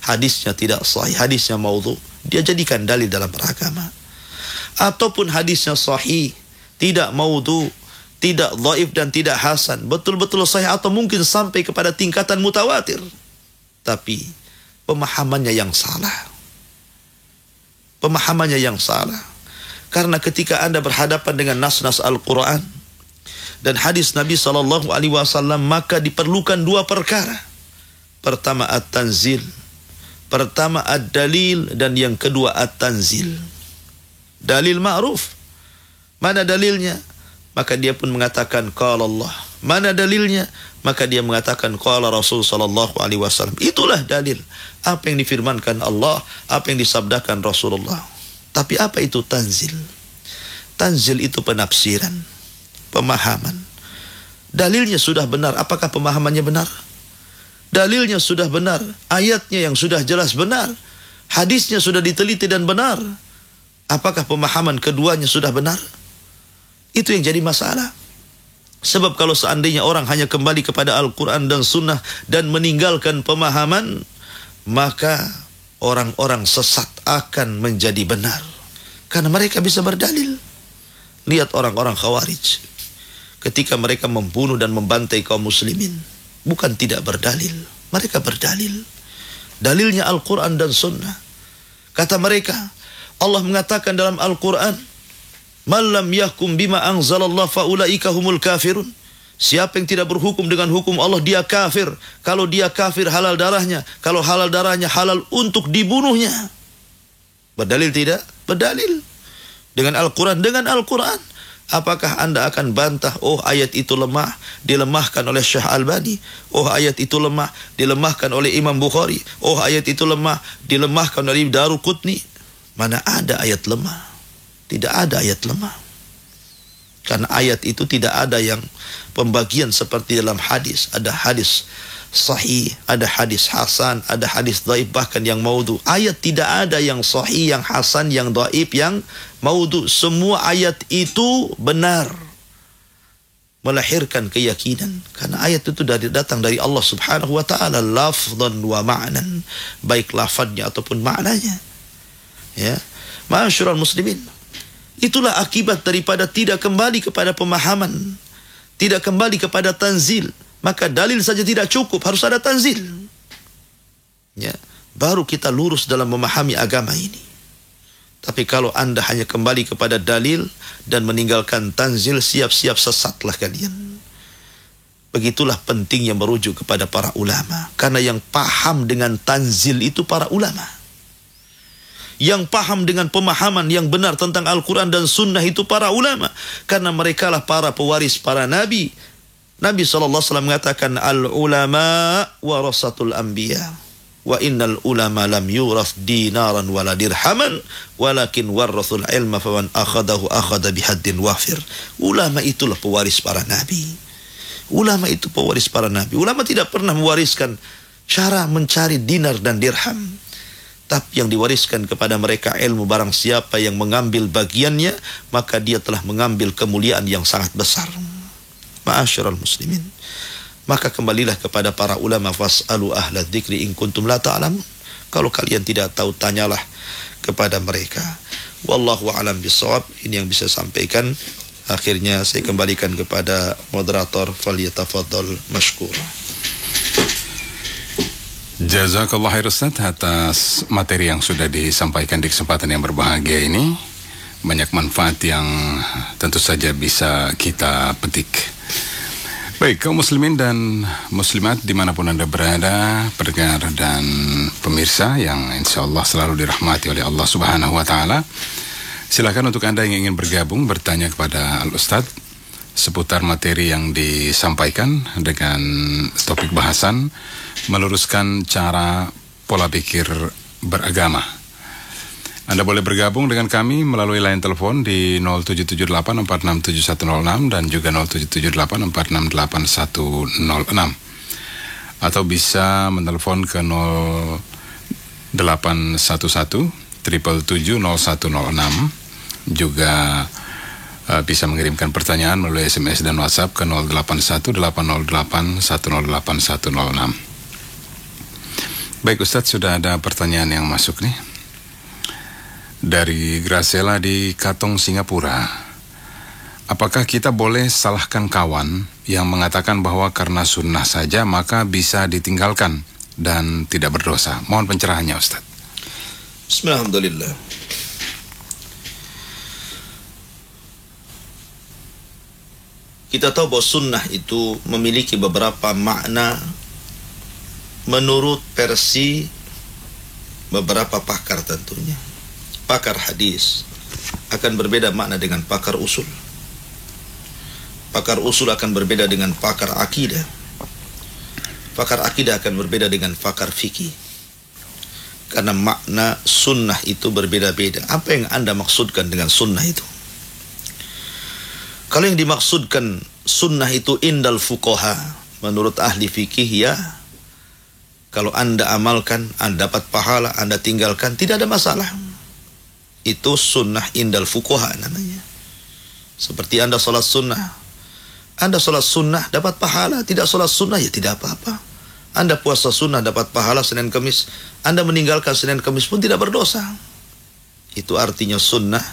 hadisnya tidak sahih, hadisnya maudhu, dia jadikan dalil dalam beragama. Ataupun hadisnya sahih, tidak maudhu, tidak dhaif dan tidak hasan, betul-betul sahih atau mungkin sampai kepada tingkatan mutawatir, tapi pemahamannya yang salah. Pemahamannya yang salah. Karena ketika Anda berhadapan dengan nas-nas Al-Quran dan hadis Nabi SAW, maka diperlukan dua perkara. Pertama at-tanzil, pertama ad-dalil, dan yang kedua at-tanzil. Dalil ma'ruf. Mana dalilnya? Maka dia pun mengatakan qala Allah. Mana dalilnya? Maka dia mengatakan qala Rasul SAW. Itulah dalil. Apa yang difirmankan Allah, apa yang disabdakan Rasulullah. Tapi apa itu tanzil? Tanzil itu penafsiran, pemahaman. Dalilnya sudah benar, apakah pemahamannya benar? Dalilnya sudah benar, ayatnya yang sudah jelas benar, hadisnya sudah diteliti dan benar. Apakah pemahaman keduanya sudah benar? Itu yang jadi masalah. Sebab kalau seandainya orang hanya kembali kepada Al-Quran dan Sunnah dan meninggalkan pemahaman, maka orang-orang sesat akan menjadi benar. Karena mereka bisa berdalil. Lihat orang-orang Khawarij. Ketika mereka membunuh dan membantai kaum muslimin, bukan tidak berdalil. Mereka berdalil. Dalilnya Al-Quran dan Sunnah. Kata mereka, Allah mengatakan dalam Al-Quran, man lam yahkum bima anzalallah faulaika humul kafirun. Siapa yang tidak berhukum dengan hukum Allah, dia kafir. Kalau dia kafir, halal darahnya. Kalau halal darahnya, halal untuk dibunuhnya. Berdalil tidak? Berdalil. Dengan Al-Quran. Dengan Al-Quran. Apakah Anda akan bantah, oh ayat itu lemah, dilemahkan oleh Syekh Albani. Oh ayat itu lemah, dilemahkan oleh Imam Bukhari. Oh ayat itu lemah, dilemahkan oleh Daruqutni. Mana ada ayat lemah? Tidak ada ayat lemah. Karena ayat itu tidak ada yang pembagian seperti dalam hadis. Ada hadis sahih, ada hadis hasan, ada hadis dhaif, bahkan yang maudhu. Ayat tidak ada yang sahih, yang hasan, yang dhaif, yang maudhu. Semua ayat itu benar, melahirkan keyakinan. Karena ayat itu datang dari Allah Subhanahu wa ta'ala, lafdhan wa ma'nan, baik lafadnya ataupun maknanya. Ya, ma'asyiral muslimin, itulah akibat daripada tidak kembali kepada pemahaman, tidak kembali kepada tanzil. Maka dalil saja tidak cukup, harus ada tanzil. Ya, baru kita lurus dalam memahami agama ini. Tapi kalau Anda hanya kembali kepada dalil dan meninggalkan tanzil, siap-siap sesatlah kalian. Begitulah pentingnya merujuk kepada para ulama. Karena yang paham dengan tanzil itu para ulama. Yang paham dengan pemahaman yang benar tentang Al-Quran dan Sunnah itu para ulama. Karena merekalah para pewaris para nabi. Nabi SAW mengatakan, al-ulama warasatul anbiya. Wa innal ulama lam yurath dinaran wala dirhaman, walakin warathul ilma faman akhadahu akhada bihaddin wafir. Ulama itulah pewaris para nabi. Ulama itu pewaris para nabi. Ulama tidak pernah mewariskan cara mencari dinar dan dirham. Tapi yang diwariskan kepada mereka ilmu. Barang siapa yang mengambil bagiannya, maka dia telah mengambil kemuliaan yang sangat besar. Ma'asyiral muslimin, maka kembalilah kepada para ulama, fas'alu ahla dzikri in kuntum la ta'lamun. Kalau kalian tidak tahu, tanyalah kepada mereka. Wallahu a'lam bishawab. Ini yang bisa sampaikan. Akhirnya saya kembalikan kepada moderator, falyatafaddal mashkura. Jazakallah khair Ustaz atas materi yang sudah disampaikan di kesempatan yang berbahagia ini. Banyak manfaat yang tentu saja bisa kita petik. Baik, kaum muslimin dan muslimat dimanapun Anda berada, pendengar dan pemirsa yang insya Allah selalu dirahmati oleh Allah Subhanahu wa ta'ala, silakan untuk Anda yang ingin bergabung bertanya kepada Al-Ustadz seputar materi yang disampaikan dengan topik bahasan meluruskan cara pola pikir beragama. Anda boleh bergabung dengan kami melalui line telepon di 0778467106 dan juga 0778468106, atau bisa menelepon ke 0811-777-0106. Juga bisa mengirimkan pertanyaan melalui SMS dan WhatsApp ke 081808108106. Baik Ustadz, sudah ada pertanyaan yang masuk nih dari Graciela di Katong, Singapura. Apakah kita boleh salahkan kawan yang mengatakan bahwa karena sunnah saja maka bisa ditinggalkan dan tidak berdosa? Mohon pencerahannya Ustadz. Bismillahirrahmanirrahim. Kita tahu bahwa sunnah itu memiliki beberapa makna menurut versi beberapa pakar tentunya. Pakar hadis akan berbeda makna dengan pakar usul. Pakar usul akan berbeda dengan pakar akidah. Pakar akidah akan berbeda dengan pakar fikih. Karena makna sunnah itu berbeda-beda. Apa yang Anda maksudkan dengan sunnah itu? Kalau yang dimaksudkan sunnah itu indal fuqaha, menurut ahli fikih ya, kalau Anda amalkan, Anda dapat pahala, Anda tinggalkan, tidak ada masalah. Itu sunnah indal fuqaha namanya. Seperti Anda sholat sunnah. Anda sholat sunnah dapat pahala, tidak sholat sunnah ya tidak apa-apa. Anda puasa sunnah dapat pahala Senin Kamis, Anda meninggalkan Senin Kamis pun tidak berdosa. Itu artinya sunnah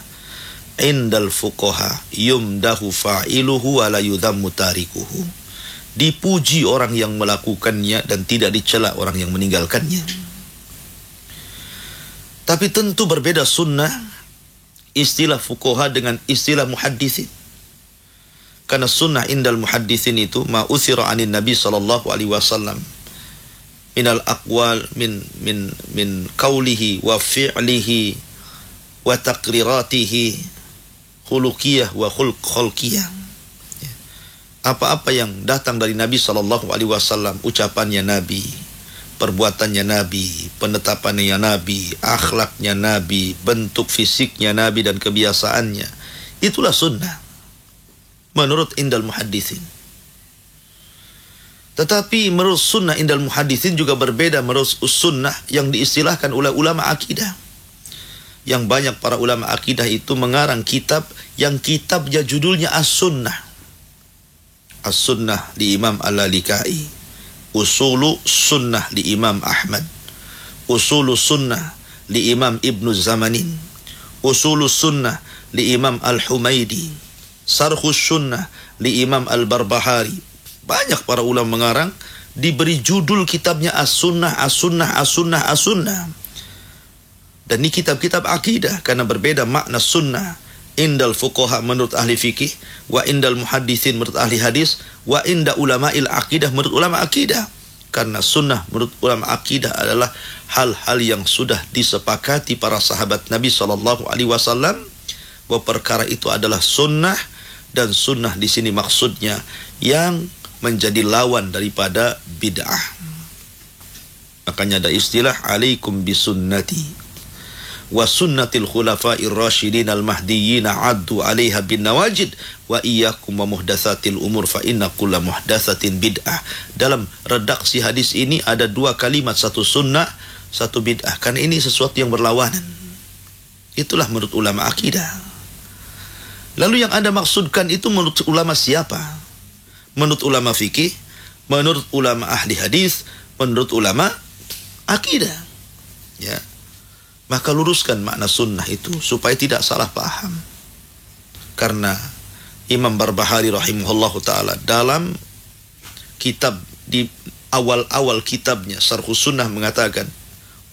indal fuqaha yumdahu fa'iluhu wa la yudhammu tarikuhu. Dipuji orang yang melakukannya dan tidak dicela orang yang meninggalkannya. Tapi tentu berbeda sunnah istilah fuqaha dengan istilah muhadditsin. Karena sunnah indal muhadditsin itu ma uthira anin nabi sallallahu alaihi wasallam minal aqwal min qawlihi wa fi'lihi wa taqriratihi khuluqiyah wa khulqiyah. Apa-apa yang datang dari Nabi sallallahu alaihi wasallam, ucapannya Nabi, perbuatannya Nabi, penetapannya Nabi, akhlaknya Nabi, bentuk fisiknya Nabi dan kebiasaannya, itulah sunnah menurut indal muhadditsin. Tetapi menurut sunnah indal muhadditsin juga berbeda menurut sunnah yang diistilahkan oleh ulama akidah. Yang banyak para ulama akidah itu mengarang kitab yang kitabnya judulnya As-Sunnah. As-Sunnah di Imam Al-Lalikai, Usulu Sunnah di Imam Ahmad, Usulu Sunnah di Imam Ibnu Zamanin, Usulu Sunnah di Imam Al-Humaidi, Sarhus Sunnah di Imam Al-Barbahari. Banyak para ulama mengarang, diberi judul kitabnya As-Sunnah, As-Sunnah, As-Sunnah, As-Sunnah. Dan ini kitab-kitab akidah karena berbeda makna sunnah indal fuqaha menurut ahli fikih, wa indal muhadditsin menurut ahli hadis, wa inda ulama'il akidah menurut ulama akidah. Karena sunnah menurut ulama akidah adalah hal-hal yang sudah disepakati para sahabat Nabi sallallahu alaihi wasallam bahwa perkara itu adalah sunnah, dan sunnah di sini maksudnya yang menjadi lawan daripada bid'ah. Makanya ada istilah alaikum bisunnati wa sunnatil khulafa'ir rasyidin al-mahdiyyin addu 'alaiha bin nawajid wa iyyakum wa muhdatsatil umur fa inna kulla muhdatsatin bid'ah. Dalam redaksi hadis ini ada dua kalimat, satu sunnah, satu bid'ah. Karena ini sesuatu yang berlawanan. Itulah menurut ulama akidah. Lalu yang Anda maksudkan itu menurut ulama siapa? Menurut ulama fikih, menurut ulama ahli hadis, menurut ulama akidah. Ya. Maka luruskan makna sunnah itu supaya tidak salah paham. Karena Imam Barbahari rahimahullahu ta'ala dalam kitab, di awal-awal kitabnya Syarhus Sunnah mengatakan,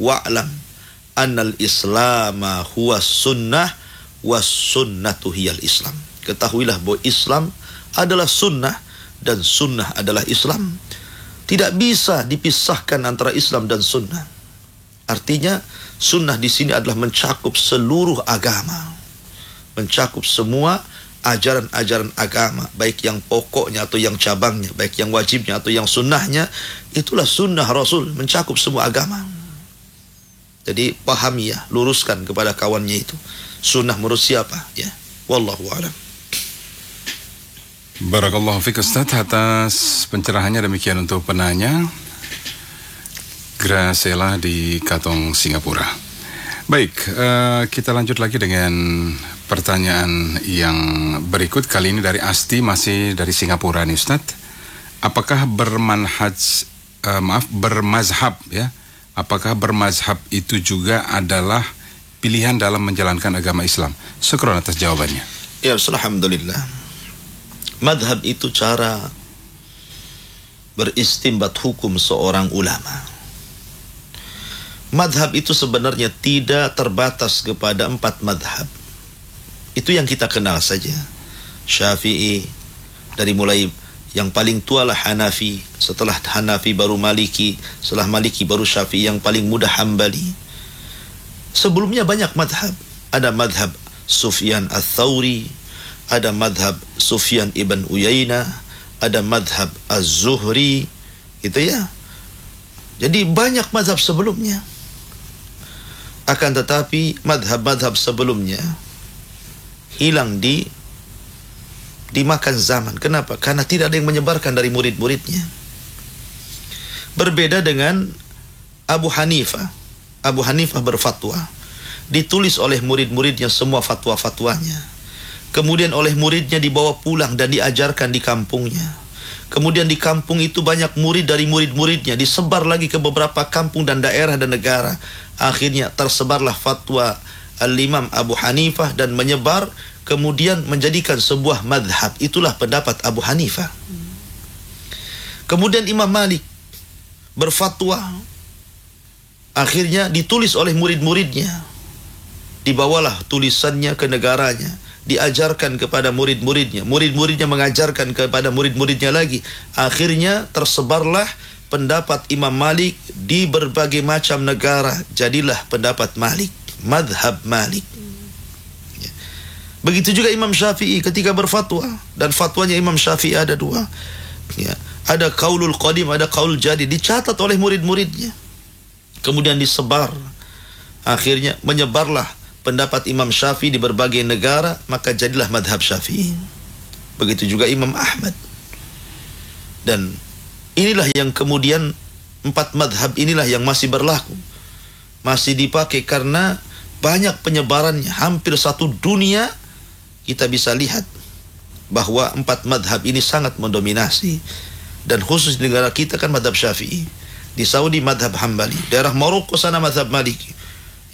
wa'lam annal islama huwa sunnah was sunnatu hiyal islam. Ketahuilah bahwa Islam adalah sunnah dan sunnah adalah Islam. Tidak bisa dipisahkan antara Islam dan sunnah. Artinya sunnah di sini adalah mencakup seluruh agama, mencakup semua ajaran-ajaran agama, baik yang pokoknya atau yang cabangnya, baik yang wajibnya atau yang sunnahnya, itulah sunnah Rasul, mencakup semua agama. Jadi pahami ya, luruskan kepada kawannya itu. Sunnah menurut siapa? Ya, wallahu a'lam. Barakallahu fiik Ustaz atas pencerahannya. Demikian untuk penanya Gracela di Katong, Singapura. Baik, kita lanjut lagi dengan pertanyaan yang berikut. Kali ini dari Asti, masih dari Singapura nih Ustaz. Apakah bermazhab ya? Apakah bermazhab itu juga adalah pilihan dalam menjalankan agama Islam? Syukran atas jawabannya. Ya, alhamdulillah. Madhab itu cara beristimbat hukum seorang ulama. Madhab itu sebenarnya tidak terbatas kepada 4 madhab. Itu yang kita kenal saja. Syafi'i, dari mulai yang paling tua lah Hanafi, setelah Hanafi baru Maliki, setelah Maliki baru Syafi'i, yang paling muda Hambali. Sebelumnya banyak madhab. Ada madhab Sufyan Ats-Tsauri, ada madhab Sufyan ibn Uyainah, ada madhab Az-Zuhri, gitu ya. Jadi banyak madhab sebelumnya. Akan tetapi madhab-madhab sebelumnya hilang dimakan zaman. Kenapa? Karena tidak ada yang menyebarkan dari murid-muridnya. Berbeda dengan Abu Hanifah. Abu Hanifah berfatwa, ditulis oleh murid-muridnya semua fatwa-fatwanya. Kemudian oleh muridnya dibawa pulang dan diajarkan di kampungnya. Kemudian di kampung itu banyak murid dari murid-muridnya, disebar lagi ke beberapa kampung dan daerah dan negara. Akhirnya tersebarlah fatwa Al-Imam Abu Hanifah dan menyebar, kemudian menjadikan sebuah madhab. Itulah pendapat Abu Hanifah. Kemudian Imam Malik berfatwa, akhirnya ditulis oleh murid-muridnya, dibawalah tulisannya ke negaranya, diajarkan kepada murid-muridnya, murid-muridnya mengajarkan kepada murid-muridnya lagi. Akhirnya tersebarlah pendapat Imam Malik di berbagai macam negara. Jadilah pendapat Malik, madhab Malik. Begitu juga Imam Syafi'i ketika berfatwa, dan fatwanya Imam Syafi'i ada 2. Ya, ada qaulul qadim, ada qaul jadid, dicatat oleh murid-muridnya. Kemudian disebar. Akhirnya menyebarlah pendapat Imam Syafi'i di berbagai negara, maka jadilah madhab Syafi'i. Begitu juga Imam Ahmad. Dan inilah yang kemudian 4 madhab inilah yang masih berlaku, masih dipakai karena banyak penyebarannya. Hampir satu dunia kita bisa lihat bahwa 4 madhab ini sangat mendominasi. Dan khusus di negara kita kan madhab Syafi'i, di Saudi madhab Hambali, daerah Maroko sana madhab Maliki,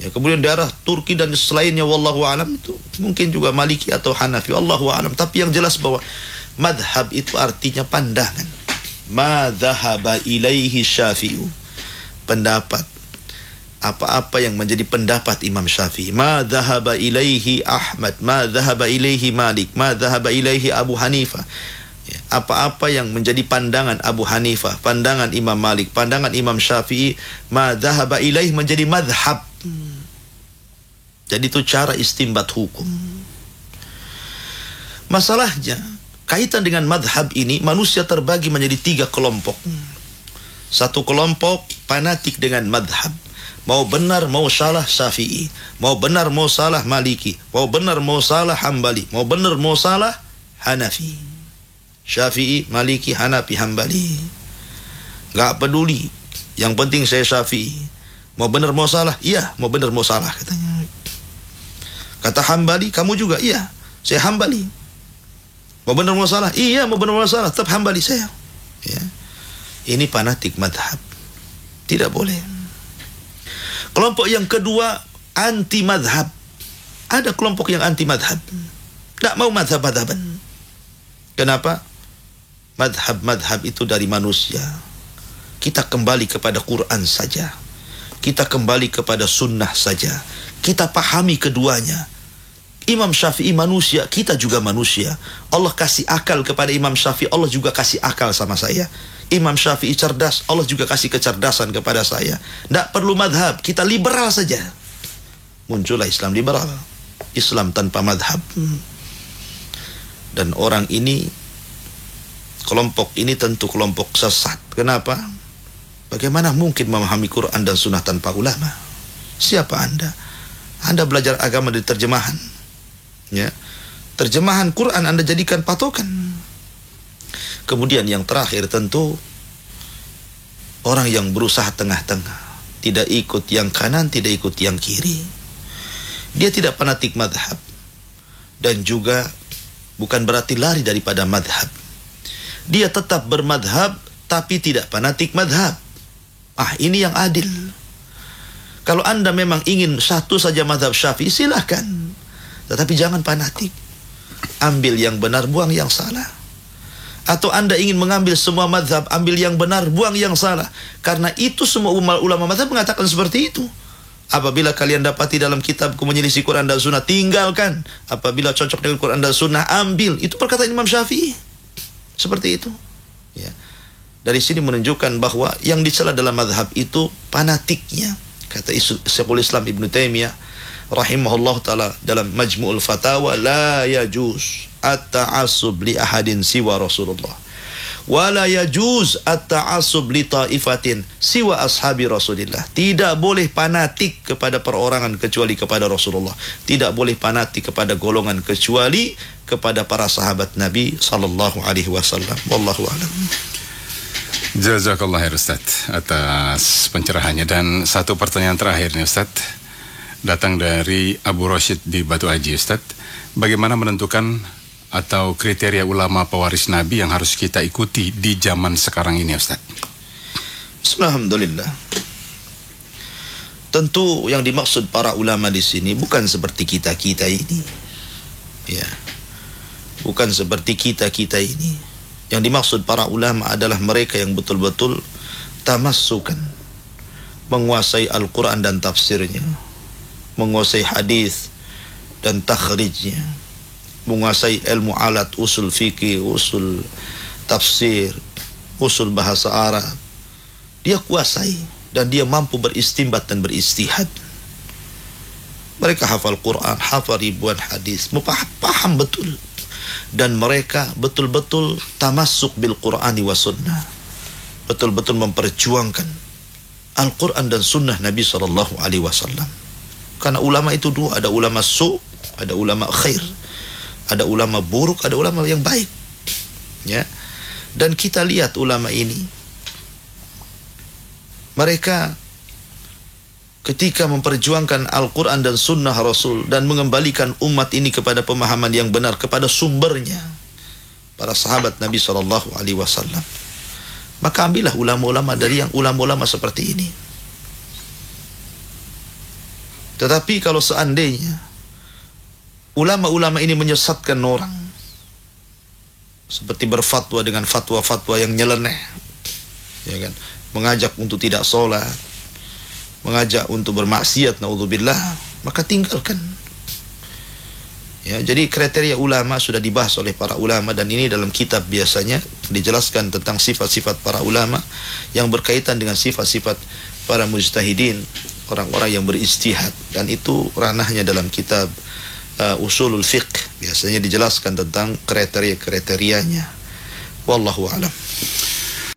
ya, kemudian daerah Turki dan selainnya wallahu alam itu mungkin juga Maliki atau Hanafi, wallahu alam. Tapi yang jelas bahwa madhab itu artinya pandangan. Ma dhahaba ilaihi Syafi'u, pendapat, apa-apa yang menjadi pendapat Imam Syafi'i. Ma dhahaba ilaihi Ahmad, ma dhahaba ilaihi Malik, ma dhahaba ilaihi Abu Hanifah. Ya, apa-apa yang menjadi pandangan Abu Hanifah, pandangan Imam Malik, pandangan Imam Syafi'i, ma dhahaba ilaihi menjadi madhab. Jadi itu cara istimbat hukum. Masalahnya, kaitan dengan madhab ini, manusia terbagi menjadi 3 kelompok. Satu kelompok fanatik dengan madhab, mau benar mau salah Syafi'i, mau benar mau salah Maliki, mau benar mau salah Hambali, mau benar mau salah Hanafi. Syafi'i, Maliki, Hanafi, Hambali, gak peduli, yang penting saya Syafi'i. Mau benar mau salah? Iya, mau benar mau salah katanya. Kata Hambali, kamu juga? Iya, saya Hambali. Mau benar mau salah? Iya, mau benar mau salah, tetap Hambali saya. Ya. Ini fanatik madhab, tidak boleh. Kelompok yang kedua anti madhab. Ada kelompok yang anti madhab, tidak mau madhab-madhaban. Kenapa? Madhab-madhab itu dari manusia. Kita kembali kepada Quran saja, kita kembali kepada sunnah saja, kita pahami keduanya. Imam Syafi'i manusia, kita juga manusia. Allah kasih akal kepada Imam Syafi'i, Allah juga kasih akal sama saya. Imam Syafi'i cerdas, Allah juga kasih kecerdasan kepada saya. Tidak perlu madhab, kita liberal saja. Muncullah Islam liberal, Islam tanpa madhab. Dan orang ini, kelompok ini tentu kelompok sesat. Kenapa? Bagaimana mungkin memahami Quran dan sunnah tanpa ulama? Siapa Anda? Anda belajar agama dari terjemahan, ya. Terjemahan Quran Anda jadikan patokan. Kemudian yang terakhir tentu orang yang berusaha tengah-tengah, tidak ikut yang kanan, tidak ikut yang kiri. Dia tidak fanatik madhab, dan juga bukan berarti lari daripada madhab. Dia tetap bermadhab, tapi tidak fanatik madhab. Ini yang adil. Kalau Anda memang ingin satu saja madhab Syafi'i, silahkan, tetapi jangan fanatik. Ambil yang benar, buang yang salah. Atau Anda ingin mengambil semua madhab, ambil yang benar, buang yang salah. Karena itu semua ulama madhab mengatakan seperti itu. Apabila kalian dapati dalam kitabku menyelisih Quran dan Sunnah, tinggalkan. Apabila cocok dengan Quran dan Sunnah, ambil. Itu perkataan Imam Syafi'i. Seperti itu. Ya. Dari sini menunjukkan bahwa yang dicela dalam madhab itu fanatiknya. Kata Syekhul Islam Ibn Taimiyah rahimahullah ta'ala dalam Majmu'ul Fatawa, la yajuz at-ta'assub li ahadin siwa Rasulullah, wa la yajuz at-ta'assub li ta'ifatin siwa ashabi Rasulillah. Tidak boleh fanatik kepada perorangan kecuali kepada Rasulullah. Tidak boleh fanatik kepada golongan kecuali kepada para sahabat Nabi sallallahu alaihi wasallam. Wallahu a'lam. Jazakallah khair Ustaz atas pencerahannya. Dan satu pertanyaan terakhir nih Ustaz, datang dari Abu Rashid di Batu Aji. Ustaz, bagaimana menentukan atau kriteria ulama pewaris Nabi yang harus kita ikuti di zaman sekarang ini Ustaz? Alhamdulillah. Tentu yang dimaksud para ulama di sini bukan seperti kita-kita ini. Ya. Bukan seperti kita-kita ini. Yang dimaksud para ulama adalah mereka yang betul-betul tamassukan, menguasai Al-Quran dan tafsirnya, menguasai hadis dan takhrijnya, menguasai ilmu alat, usul fikih, usul tafsir, usul bahasa Arab. Dia kuasai dan dia mampu beristinbat dan beristihad. Mereka hafal Quran, hafal ribuan hadis, paham betul. Dan mereka betul-betul tamassuk bil Qur'ani wa sunnah, betul-betul memperjuangkan Al-Quran dan sunnah Nabi SAW. Karena ulama itu dua, ada ulama su', ada ulama khair, ada ulama buruk, ada ulama yang baik, ya. Dan kita lihat ulama ini, mereka ketika memperjuangkan Al-Quran dan Sunnah Rasul dan mengembalikan umat ini kepada pemahaman yang benar, kepada sumbernya, para sahabat Nabi SAW, maka ambillah ulama-ulama dari yang ulama-ulama seperti ini. Tetapi kalau seandainya ulama-ulama ini menyesatkan orang, seperti berfatwa dengan fatwa-fatwa yang nyeleneh, ya kan, mengajak untuk tidak sholat, mengajak untuk bermaksiat, naudzubillah, maka tinggalkan. Ya, jadi kriteria ulama sudah dibahas oleh para ulama, dan ini dalam kitab biasanya dijelaskan tentang sifat-sifat para ulama yang berkaitan dengan sifat-sifat para mujtahidin, orang-orang yang beristihad, dan itu ranahnya dalam kitab usulul fiqh. Biasanya dijelaskan tentang kriteria-kriterianya. Wallahu a'lam.